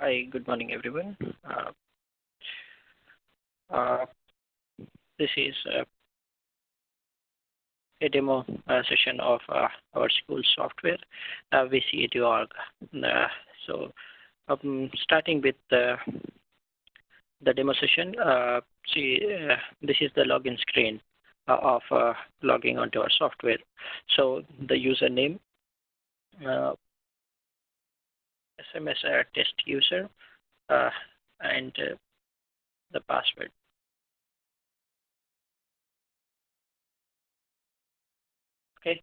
Hi, good morning, everyone. Uh, this is a demo session of our school software, VcEduOrg. So, starting with the demo session, this is the login screen of logging onto our software. So, the username, SMS test user, and the password. Okay,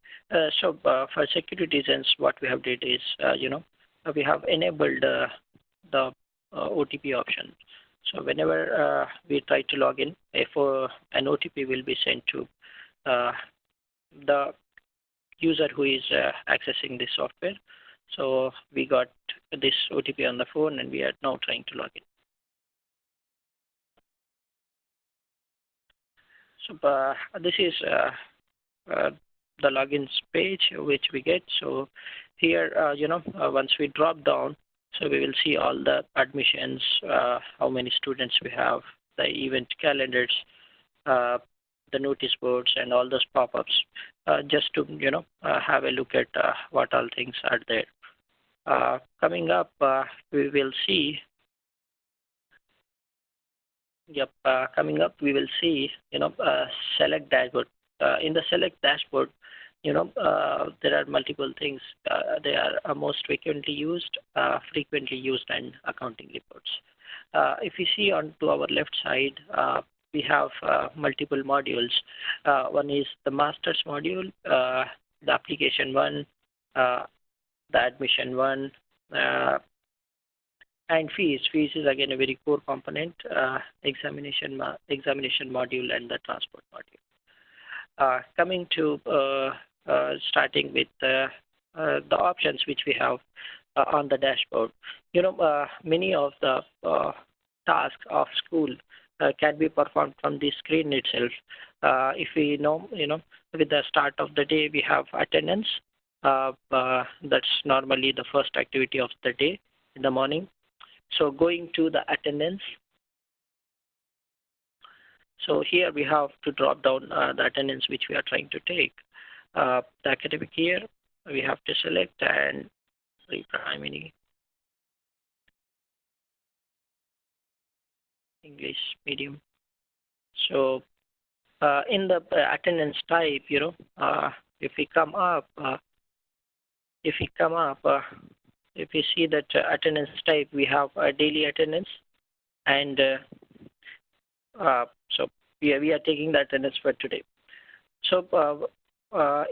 so for security reasons, what we have did is, we have enabled the OTP option. So whenever we try to log in, if an OTP will be sent to the user who is accessing this software. So we got this OTP on the phone, and we are now trying to log in. So this is the logins page which we get. So here, once we drop down, so we will see all the admissions, how many students we have, the event calendars, the notice boards, and all those pop-ups, just to have a look at what all things are there. Coming up, we will see. Coming up, we will see, select dashboard. In the select dashboard, there are multiple things. They are most frequently used, and accounting reports. If you see onto our left side, we have multiple modules. One is the master's module, the application one, the admission one, and fees. Fees is again a very core component, examination module, and the transport module. Coming to starting with the options which we have on the dashboard. Many of the tasks of school can be performed from the screen itself. If we know, with the start of the day, we have attendance. That's normally the first activity of the day in the morning. So going to the attendance. So here we have to drop down the attendance which we are trying to take. The academic year, we have to select and primary English medium. So in the attendance type, if we come up, if we see that attendance type, we have daily attendance, and so we are taking the attendance for today. So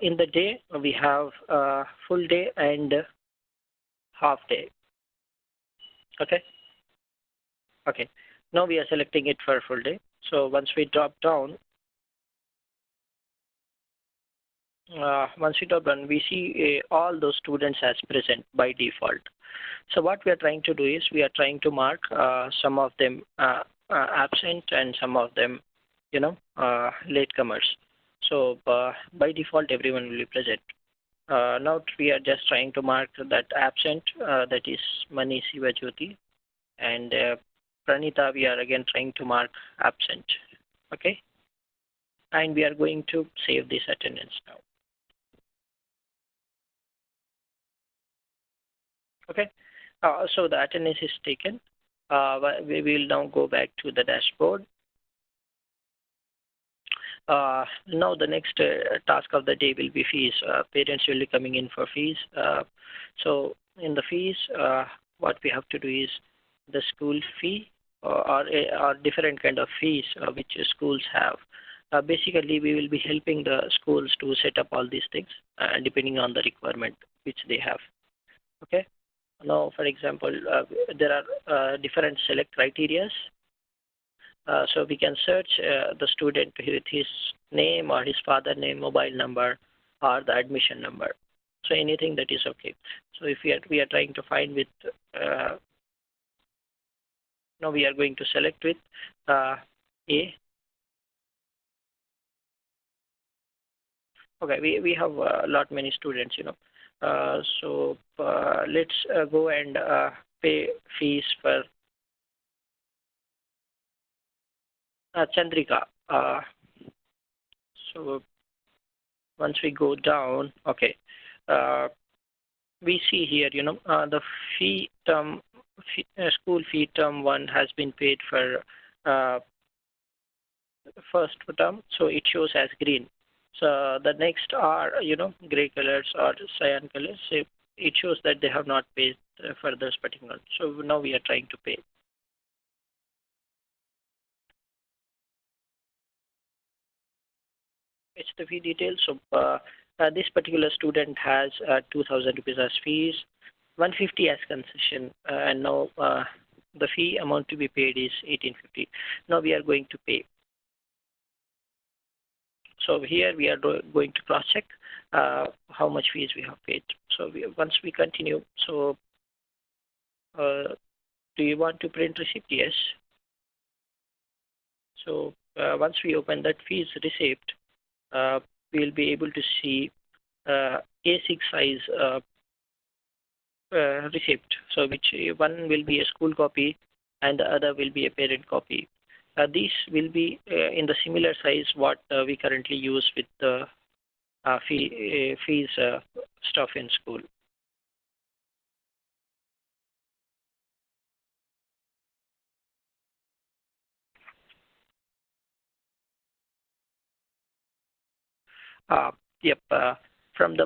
in the day, we have full day and half day. Okay. Now we are selecting it for full day. So once we drop down, we see all those students as present by default. So what we are trying to do is we are trying to mark some of them absent and some of them, latecomers. So by default, everyone will be present. Now we are just trying to mark that absent, that is Mani Sivajyoti, and Pranita, we are again trying to mark absent. Okay, and we are going to save this attendance now. Okay, so the attendance is taken. We will now go back to the dashboard. Now the next task of the day will be fees. Parents will be coming in for fees. So in the fees, what we have to do is the school fee or different kind of fees which schools have. Basically, we will be helping the schools to set up all these things depending on the requirement which they have. Okay. Now, for example, there are different select criteria. So we can search the student with his name or his father name, mobile number, or the admission number. So anything that is okay. So if we are trying to find with, now we are going to select with A. Okay, we have a lot many students, so let's go and pay fees for Chandrika. So once we go down, okay, we see here, the school fee term 1 has been paid for first term, so it shows as green. So the next are, gray colors or cyan colors. So it shows that they have not paid for this particular. So now we are trying to pay. It's the fee details. So this particular student has 2,000 rupees as fees, 150 as concession, and now the fee amount to be paid is 1850. Now we are going to pay. So here we are going to cross check how much fees we have paid. So once we continue, so do you want to print receipt? Yes. So once we open that fees receipt, we'll be able to see A6 size receipt. So which one will be a school copy and the other will be a parent copy. These will be in the similar size what we currently use with the fees stuff in school. Yep. From the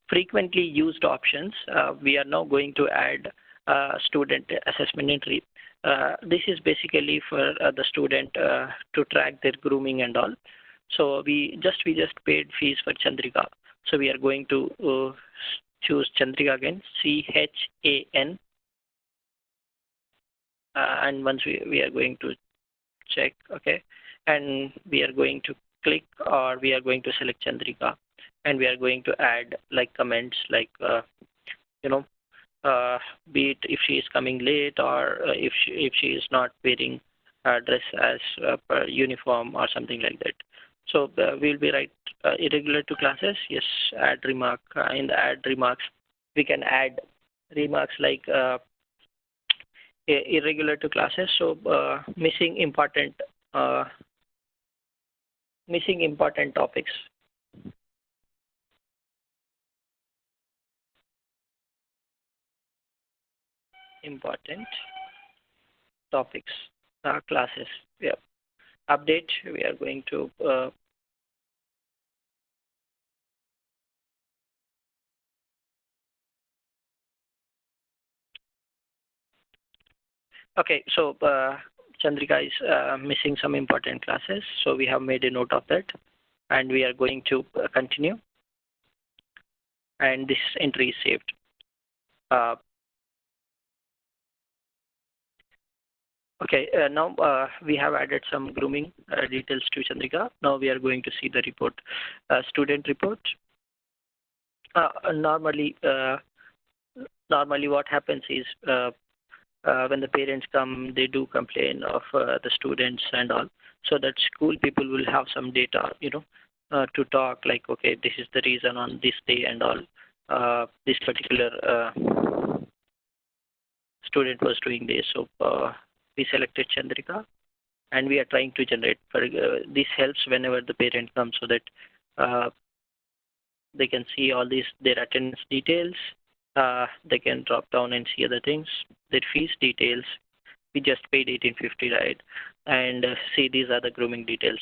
frequently used options, we are now going to add student assessment entry. This is basically for the student to track their grooming and all. So we just paid fees for Chandrika. So we are going to choose Chandrika again, CHAN, and once we are going to check, okay, and we are going to click or we are going to select Chandrika, and we are going to add like comments like be it if she is coming late or if she is not wearing dress as per uniform or something like that. So we'll be right irregular to classes. Yes, add remark. In the add remarks, we can add remarks like irregular to classes. So missing important topics. Important topics, classes. Yeah. Update. We are going to okay. So Chandrika is missing some important classes. So we have made a note of that, and we are going to continue. And this entry is saved. Okay, now we have added some grooming details to Chandrika. Now we are going to see the report. Student report. Normally what happens is when the parents come, they do complain of the students and all. So that school people will have some data, to talk like, okay, this is the reason on this day and all. This particular student was doing this. So we selected Chandrika, and we are trying to generate. This helps whenever the parent comes, so that they can see all their attendance details. They can drop down and see other things. Their fees details. We just paid 1850, right? And see these are the grooming details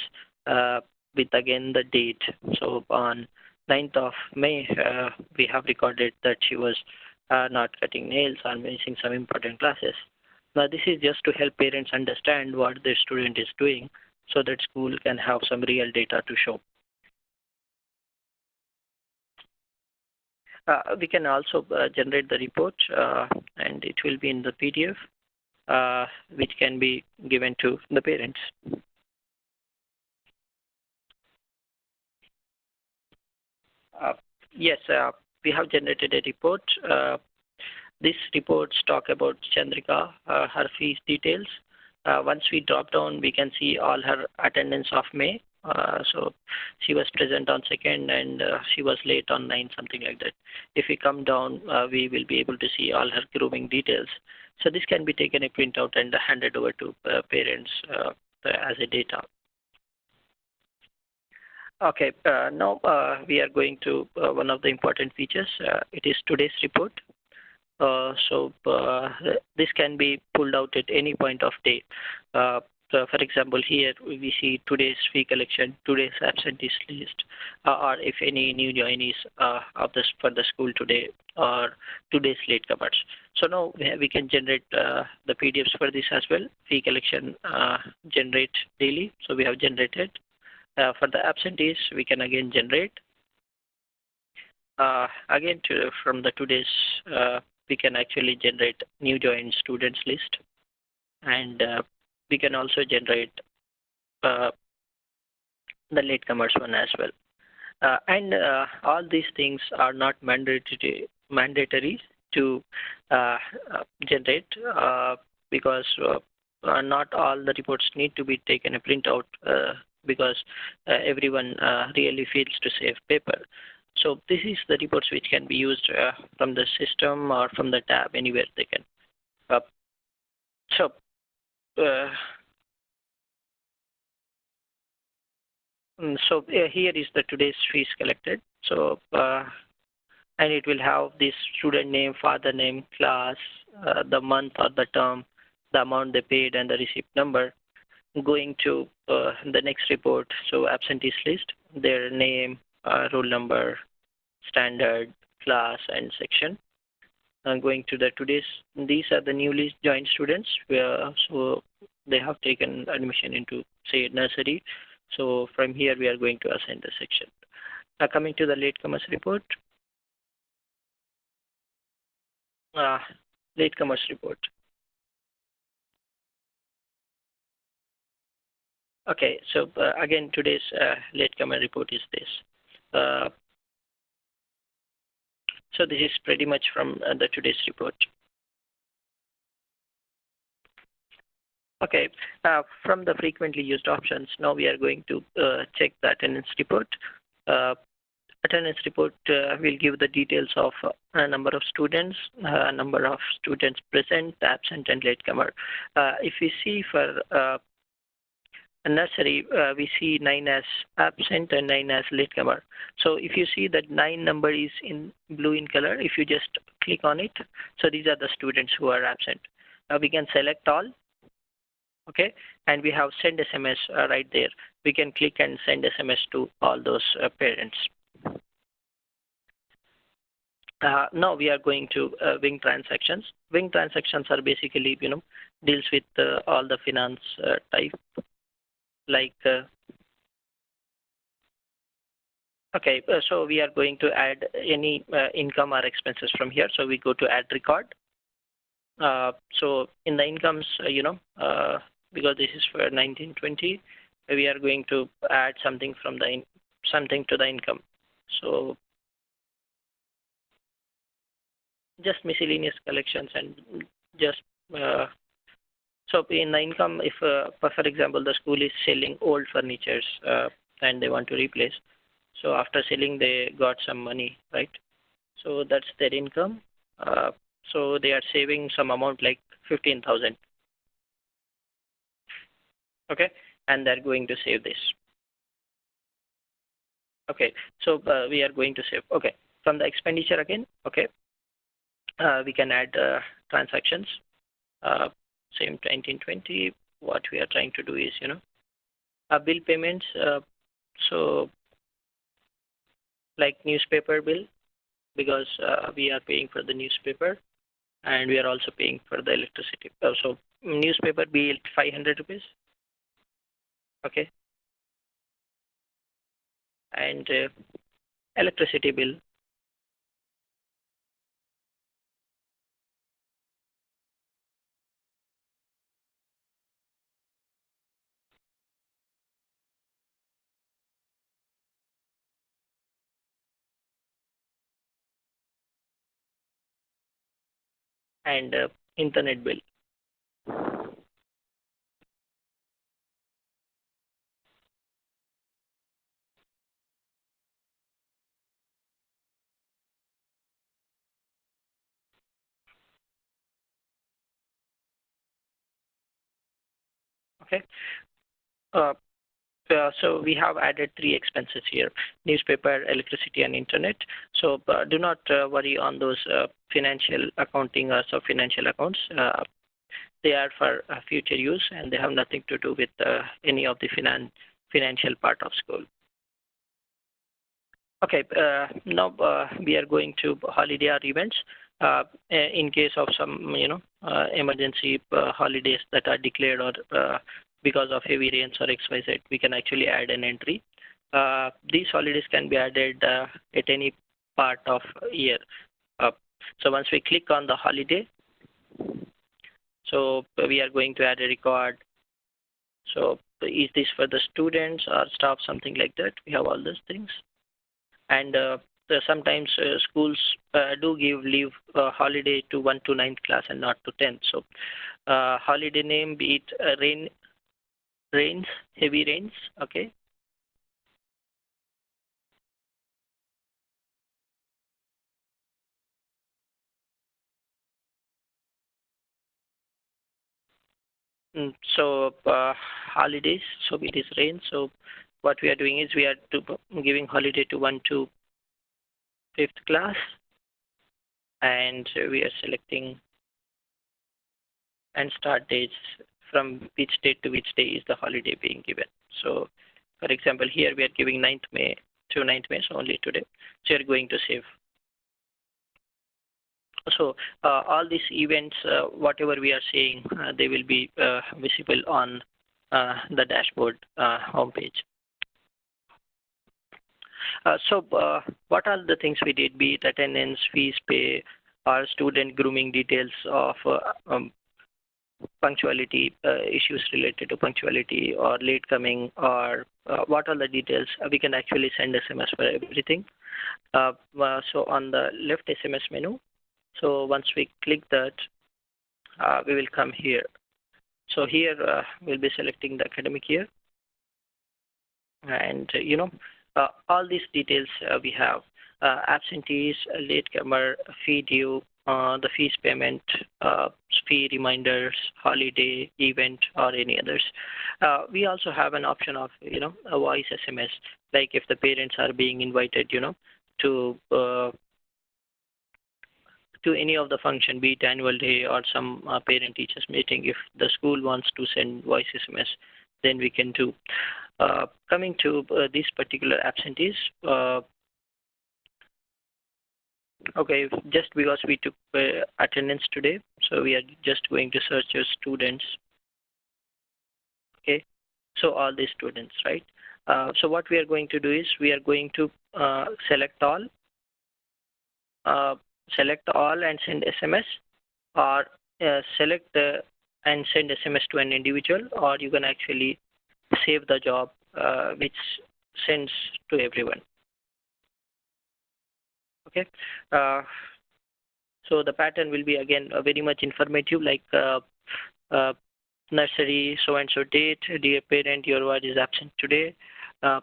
with again the date. So on 9th of May, we have recorded that she was not cutting nails or missing some important classes. Now, this is just to help parents understand what their student is doing so that school can have some real data to show. We can also generate the report, and it will be in the PDF, which can be given to the parents. Yes, we have generated a report. These reports talk about Chandrika, her fees details. Once we drop down, we can see all her attendance of May So she was present on 2nd and she was late on 9th, something like that. If we come down, we will be able to see all her grooming details. So this can be taken a printout and handed over to parents as a data. Okay, now we are going to one of the important features. It is today's report. This can be pulled out at any point of day. So for example, here we see today's fee collection, today's absentees list, or if any new joinees for the school today, or today's latecomers. So now we can generate the PDFs for this as well. Fee collection generate daily. So we have generated. For the absentees, we can again generate. From the today's, we can actually generate new joined students list, and we can also generate the latecomers one as well. All these things are not mandatory to generate because not all the reports need to be taken a printout because everyone really feels to save paper. So this is the reports which can be used from the system or from the tab, anywhere they can. Here is the today's fees collected. And it will have this student name, father name, class, the month or the term, the amount they paid, and the receipt number. Going to the next report, so absentees list, their name, roll number, standard, class, and section. Going to the today's, these are the newly joined students, so they have taken admission into, say, nursery. So from here, we are going to assign the section. Now coming to the latecomers report. Latecomers report. Okay, so again, today's latecomer report is this. So this is pretty much from the today's report. Okay, from the frequently used options, now we are going to check the attendance report. Attendance report will give the details of a number of students, number of students present, absent, and latecomer. If we see for nursery, we see 9 as absent and 9 as latecomer. So if you see that 9 number is in blue in color, if you just click on it, so these are the students who are absent. Now we can select all. Okay, and we have send SMS right there. We can click and send SMS to all those parents. Now we are going to Wing transactions. Wing transactions are basically, deals with all the finance type. Like, okay, so we are going to add any income or expenses from here. So we go to add record. So in the incomes, because this is for 1920, we are going to add something from the something to the income. So just miscellaneous collections and just so in the income, if for example the school is selling old furnitures and they want to replace, so after selling they got some money, right? So that's their income. So they are saving some amount like 15,000. Okay, and they're going to save this. Okay, so we are going to save. Okay, from the expenditure again. Okay, we can add transactions. Same 1920. What we are trying to do is, bill payments. So like newspaper bill, because we are paying for the newspaper, and we are also paying for the electricity. So newspaper bill 500 rupees. Okay, and electricity bill. And internet bill. Okay. So we have added 3 expenses here: newspaper, electricity, and internet. So do not worry on those financial accounting or sub-financial accounts. They are for future use, and they have nothing to do with any of the financial part of school. Okay, now we are going to holiday or events. In case of some, emergency holidays that are declared or because of heavy rains or XYZ, we can actually add an entry. These holidays can be added at any part of year. So once we click on the holiday, so we are going to add a record. So is this for the students or staff, something like that? We have all those things. And sometimes schools do give leave holiday to 1 to 9th class and not to 10th. So holiday name, be it rains, heavy rains, okay. So holidays, so it is rain. So what we are doing is we are giving holiday to 1 to 5th class, and we are selecting and start dates from which date to which day is the holiday being given. So for example, here we are giving 9th May to 9th May, so only today. So you're going to save. So all these events, whatever we are seeing, they will be visible on the dashboard homepage. So what are the things we did, be it attendance, fees, pay, or student grooming details of punctuality, issues related to punctuality or late coming, or what are the details? We can actually send SMS for everything. So on the left SMS menu, so once we click that, we will come here. So here we'll be selecting the academic year, and all these details we have: absentees, latecomer, fee due, the fees payment, fee reminders, holiday, event, or any others. We also have an option of a voice SMS, like if the parents are being invited to any of the function, be it annual day or some parent teachers meeting. If the school wants to send voice SMS, then we can do. Coming to these particular absentees, okay, just because we took attendance today, so we are just going to search your students. Okay, so all these students, right? So what we are going to do is we are going to select all and send SMS, or select and send SMS to an individual, or you can actually save the job which sends to everyone. Okay, so the pattern will be again very much informative, like nursery, so and so date, dear parent, your word is absent today.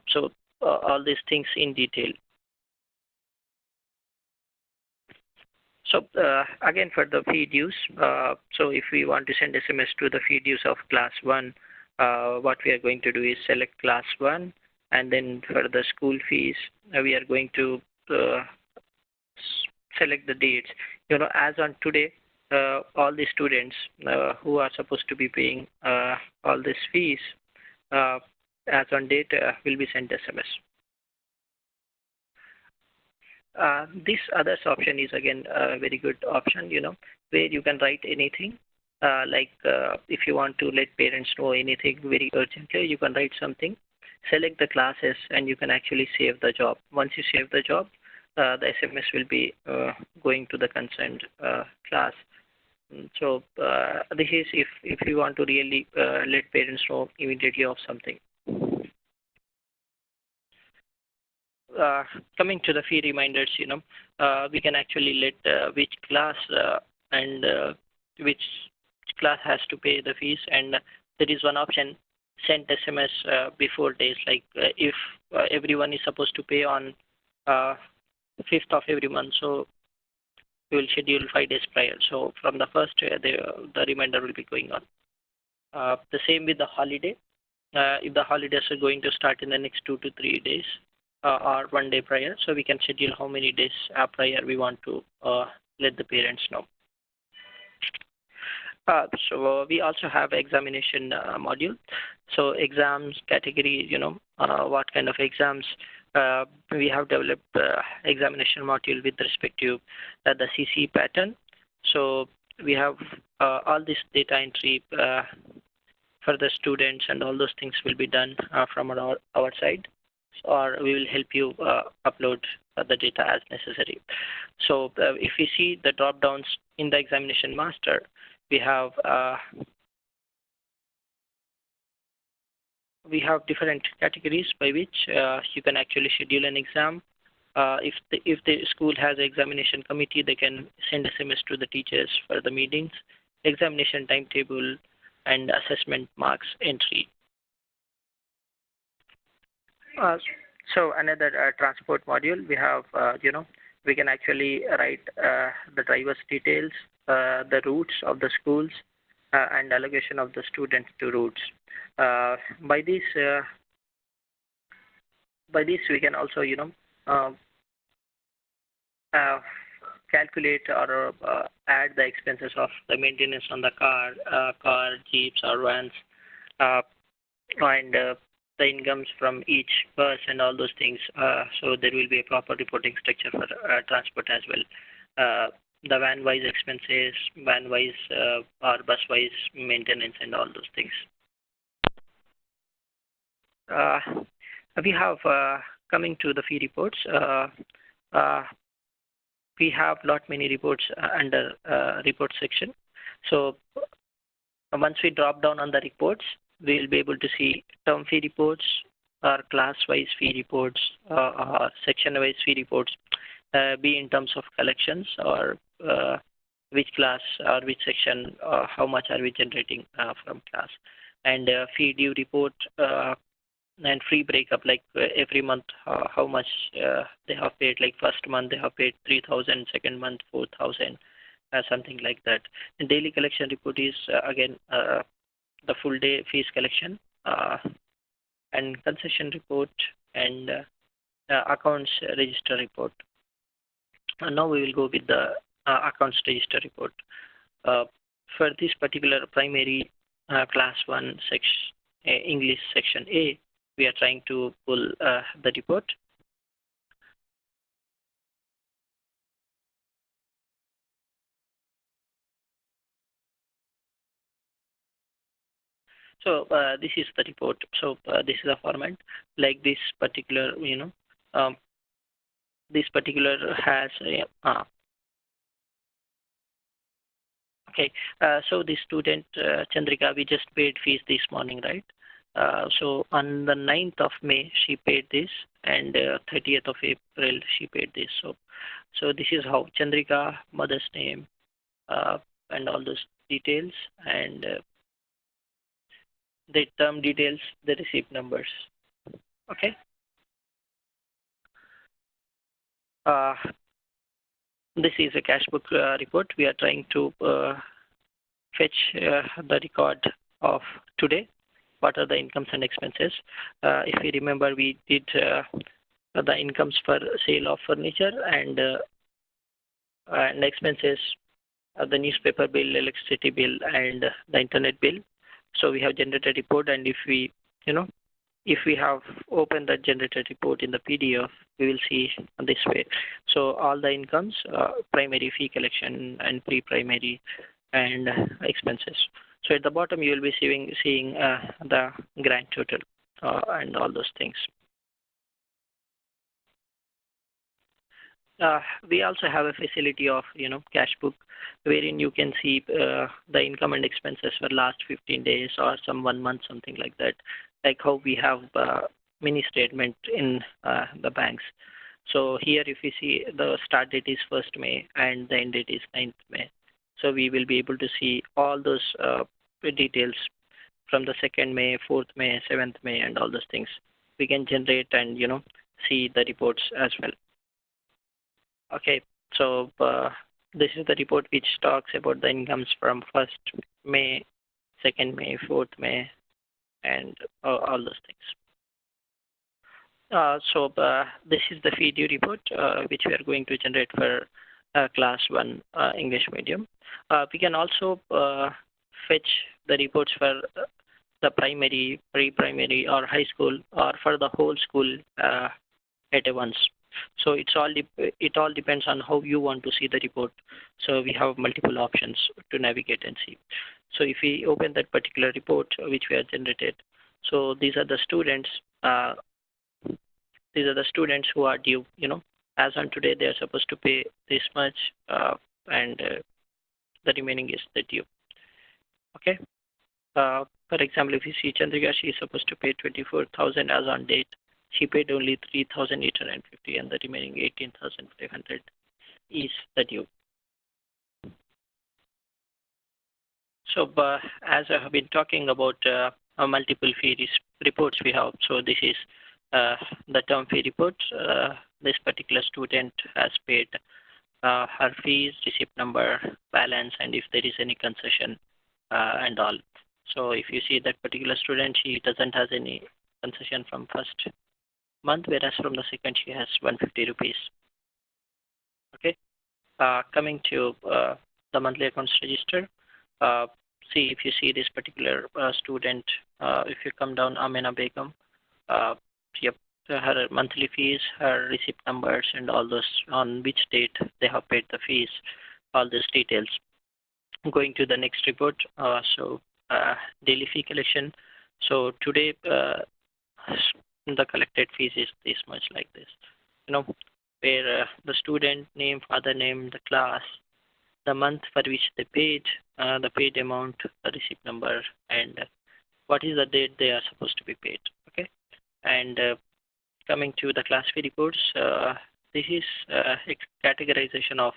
So all these things in detail. So again, for the fee dues, so if we want to send SMS to the fee dues of class 1, what we are going to do is select class 1, and then for the school fees, we are going to select the dates. As on today, all the students who are supposed to be paying all these fees, as on date, will be sent SMS. This others option is again a very good option, where you can write anything. Like if you want to let parents know anything very urgently, you can write something, select the classes, and you can actually save the job. Once you save the job, the SMS will be going to the concerned class. So this is if you want to really let parents know immediately of something. Coming to the fee reminders, we can actually let which class and which class has to pay the fees, and there is one option, send SMS before days, like if everyone is supposed to pay on 5th of every month, so we will schedule 5 days prior. So from the first, the reminder will be going on. The same with the holiday. If the holidays are going to start in the next 2 to 3 days or 1 day prior, so we can schedule how many days prior we want to let the parents know. So we also have examination module. So exams category, what kind of exams. We have developed examination module with respect to the CC pattern. So we have all this data entry for the students, and all those things will be done from our side, or we will help you upload the data as necessary. So if we see the drop downs in the examination master, we have different categories by which you can actually schedule an exam. If the school has an examination committee, they can send SMS to the teachers for the meetings, examination timetable, and assessment marks entry. So another transport module, we have, we can actually write the driver's details, the routes of the schools, and allocation of the students to routes. By this we can also, calculate or add the expenses of the maintenance on the car, jeeps or vans, and the incomes from each bus and all those things. So there will be a proper reporting structure for transport as well. The van-wise expenses, van-wise or bus-wise maintenance and all those things. We have, coming to the fee reports, we have lot many reports under report section. So once we drop down on the reports, we will be able to see term fee reports or class-wise fee reports or section-wise fee reports, be in terms of collections or which class or which section, how much are we generating from class, and fee due report and free breakup, like every month how much they have paid, like first month they have paid 3,000, second month 4,000, something like that. And daily collection report is again the full day fees collection, and concession report, and accounts register report. Now we will go with the accounts register report. For this particular primary class 1 English section A, we are trying to pull the report. So this is the report. So this is a format like this particular, this particular has okay. So the student Chandrika, we just paid fees this morning, right? So on the 9th of May she paid this, and 30th of April she paid this. So this is how Chandrika, mother's name, and all those details, and the term details, the receipt numbers. Okay. This is a cash book report. We are trying to fetch the record of today. What are the incomes and expenses? If you remember, we did the incomes for sale of furniture and expenses, the newspaper bill, electricity bill, and the internet bill. So we have generated report, and if we, if we have opened the generated report in the PDF, we will see this way. So all the incomes, primary fee collection and pre-primary and expenses. So at the bottom you will be seeing the grand total and all those things. We also have a facility of cash book, wherein you can see the income and expenses for last 15 days or some 1 month, something like that, like how we have mini statement in the banks. So here if you see, the start date is 1st May and the end date is 9th May. So we will be able to see all those details from the 2nd May, 4th May, 7th May, and all those things. We can generate and see the reports as well. Okay, so this is the report which talks about the incomes from 1st May, 2nd May, 4th May, and all those things. So this is the fee due report which we are going to generate for class 1 English medium. We can also fetch the reports for the primary, pre-primary, or high school, or for the whole school at once. So it all depends on how you want to see the report. So we have multiple options to navigate and see. So if we open that particular report which we have generated, so these are the students. These are the students who are due. As on today, they are supposed to pay this much, and the remaining is the due. Okay. For example, if you see Chandrika, she is supposed to pay 24,000 as on date. She paid only 3,850, and the remaining 18,500 is the due. So, as I have been talking about multiple fee reports we have, so this is the term fee report. This particular student has paid her fees, receipt number, balance, and if there is any concession and all. So if you see that particular student, she doesn't have any concession from first month, whereas from the second she has 150 rupees. Okay. Coming to the monthly accounts register. See, if you see this particular student, if you come down, Amina Begum, yep, her monthly fees, her receipt numbers, and all those, on which date they have paid the fees, all these details. Going to the next report. Daily fee collection. So today the collected fees is this much, like this, where the student name, father name, the class, the month for which they paid, the paid amount, the receipt number, and what is the date they are supposed to be paid. Okay. And coming to the class fee reports, this is categorization of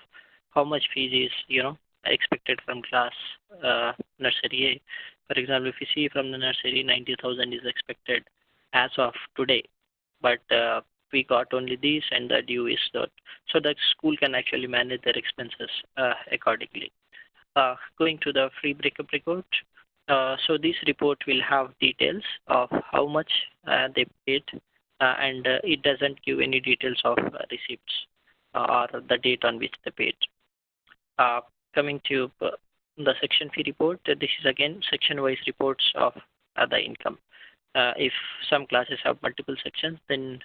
how much fees is expected from class nursery A. For example, if you see from the nursery, 90,000 is expected as of today, but we got only this, and the due is that. So the school can actually manage their expenses accordingly. Going to the free breakup report. So this report will have details of how much they paid, and it doesn't give any details of receipts or the date on which they paid. Coming to the section fee report, this is again section-wise reports of the income. If some classes have multiple sections, then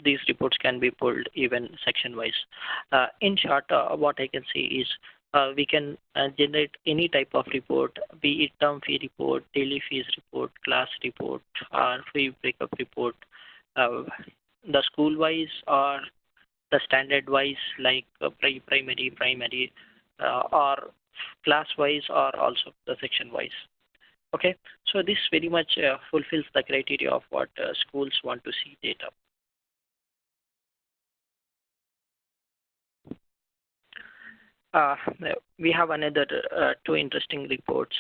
these reports can be pulled even section-wise. In short, what I can say is we can generate any type of report, be it term fee report, daily fees report, class report, or fee breakup report, the school-wise or the standard-wise, like primary, or class-wise, or also the section-wise. Okay, so this very much fulfills the criteria of what schools want to see data. We have another two interesting reports.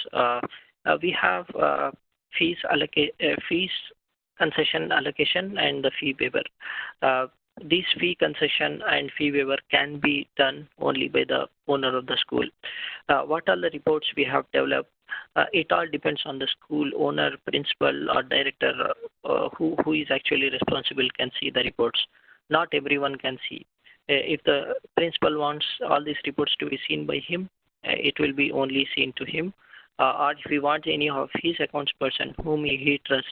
We have fees concession allocation and the fee waiver. This fee concession and fee waiver can be done only by the owner of the school. What are the reports we have developed? It all depends on the school owner, principal, or director who is actually responsible can see the reports. Not everyone can see. If the principal wants all these reports to be seen by him, it will be only seen to him. Or if we want any of his accounts person whom he trusts,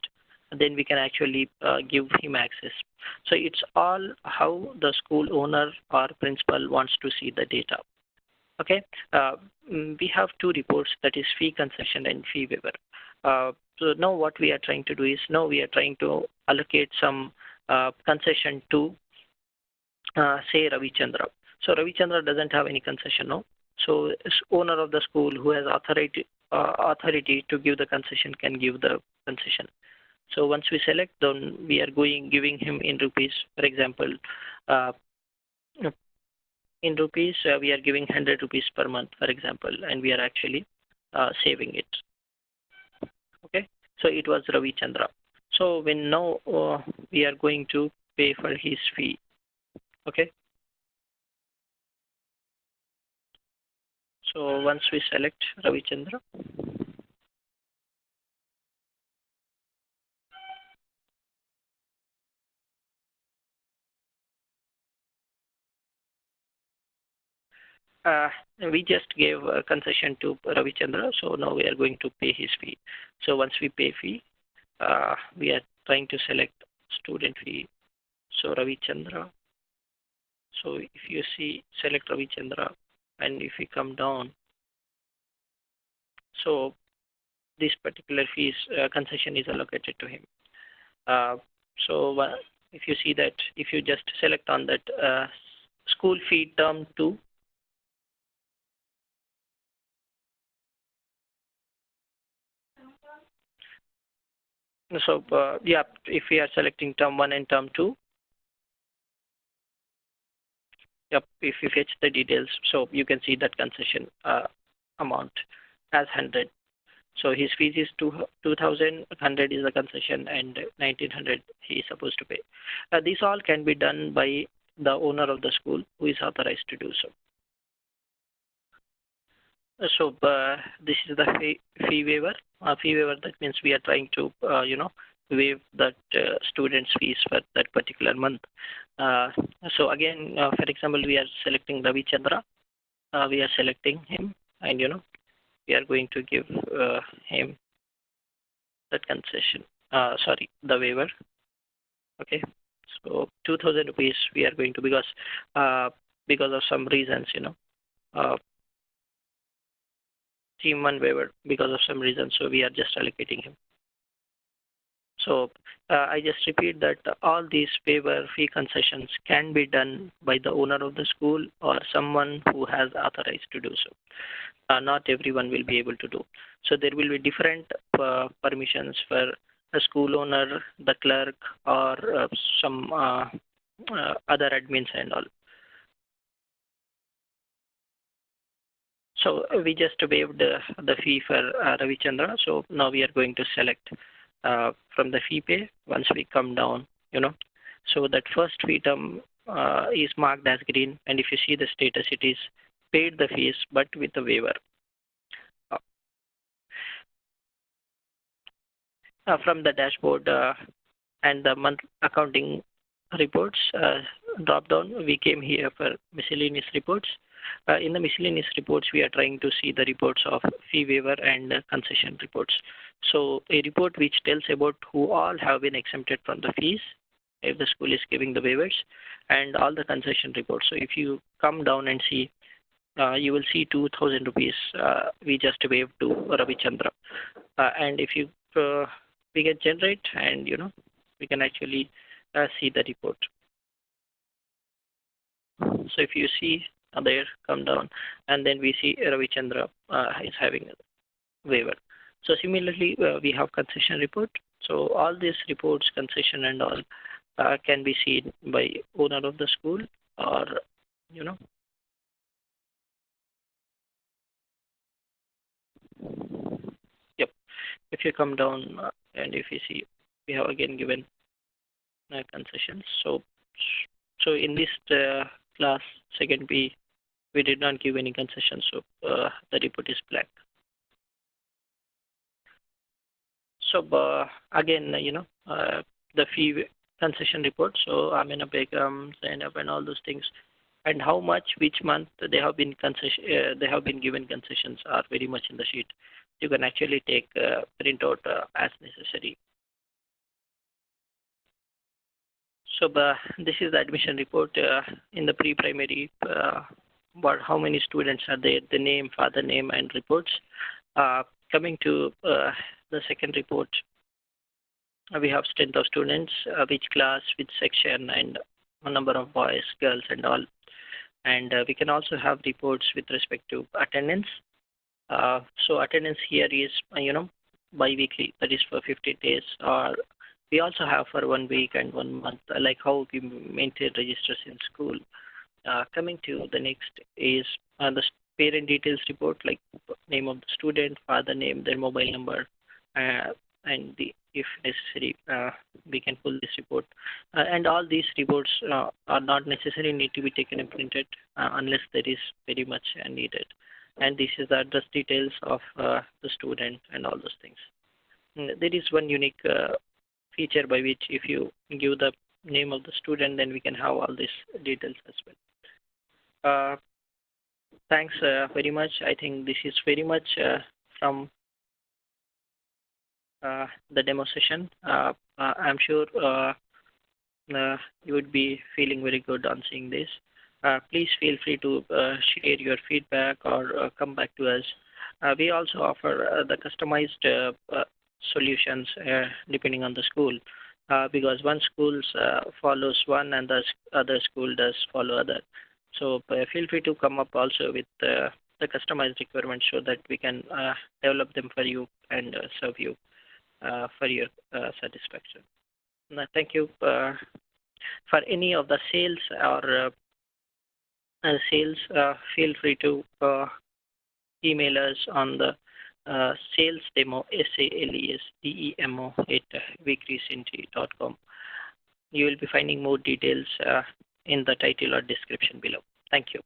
then we can actually give him access. So it's all how the school owner or principal wants to see the data. Okay, we have two reports, that is fee concession and fee waiver. So now what we are trying to do is, now we are trying to allocate some concession to say Ravi Chandra. So Ravi Chandra doesn't have any concession now. So owner of the school who has authority to give the concession can give the concession. So once we select, then we are giving him in rupees. For example, in rupees, we are giving 100 rupees per month, for example, and we are actually saving it. Okay, so it was Ravi Chandra. So when now we are going to pay for his fee. Okay. So once we select Ravi Chandra, we just gave a concession to Ravichandra, so now we are going to pay his fee. So once we pay fee, we are trying to select student fee. So Ravichandra. So if you see, select Ravichandra, and if we come down, so this particular fees concession is allocated to him. So if you see that, if you just select on that school fee term 2, so yeah, if we are selecting term 1 and term 2, yep, if you fetch the details, so you can see that concession amount as 100. So his fees is 2,100 is the concession, and 1,900 he is supposed to pay. These all can be done by the owner of the school who is authorized to do so. So this is the fee waiver. Fee waiver, that means we are trying to waive that student's fees for that particular month. So again, for example, we are selecting Ravi Chandra. We are selecting him, and we are going to give him that concession. Sorry, the waiver. Okay. So 2,000 rupees we are going to, because of some reasons, team 1 waiver because of some reason. So we are just allocating him. So I just repeat that all these waiver fee concessions can be done by the owner of the school or someone who has authorized to do so. Not everyone will be able to do. So there will be different permissions for a school owner, the clerk, or some other admins and all. So we just waived the fee for Ravichandra. So now we are going to select from the fee pay once we come down, So that first fee term is marked as green, and if you see the status, it is paid the fees but with a waiver. From the dashboard and the month accounting reports drop down, we came here for miscellaneous reports. In the miscellaneous reports, we are trying to see the reports of fee waiver and concession reports. So a report which tells about who all have been exempted from the fees if the school is giving the waivers, and all the concession reports. So if you come down and see, you will see 2,000 rupees we just waived to Ravichandra. And if you we can generate, and we can actually see the report. So if you see there, come down, and then we see Ravichandra is having a waiver. So similarly, we have concession report. So all these reports, concession and all, can be seen by owner of the school, or Yep. If you come down and if you see, we have again given concessions. So in this class second B, we did not give any concessions. So the report is blank. So again, the fee concession report. So Amina Begum, Zainab, and all those things, and how much which month they have been they have been given concessions are very much in the sheet. You can actually take print out as necessary. So this is the admission report in the pre-primary. How many students are there? The name, father name, and reports. Coming to the second report, we have strength of students, which class, which section, and a number of boys, girls, and all. And we can also have reports with respect to attendance. So attendance here is, bi-weekly, that is for 50 days, or we also have for 1 week and 1 month, like how we maintain registers in school. Coming to the next is the parent details report, like name of the student, father name, their mobile number, and if necessary, we can pull this report. And all these reports are not necessarily need to be taken and printed unless there is very much needed. And this is the address details of the student and all those things. There is one unique feature by which if you give the name of the student, then we can have all these details as well. Thanks very much. I think this is very much from the demo session. I'm sure you would be feeling very good on seeing this. Please feel free to share your feedback or come back to us. We also offer the customized solutions depending on the school, because one school follows one and the other school does follow other. So feel free to come up also with the customized requirements so that we can develop them for you and serve you for your satisfaction. Thank you. For any of the sales or feel free to email us on the sales demo, SALESDEMO at vcrecenty.com. You will be finding more details in the title or description below. Thank you.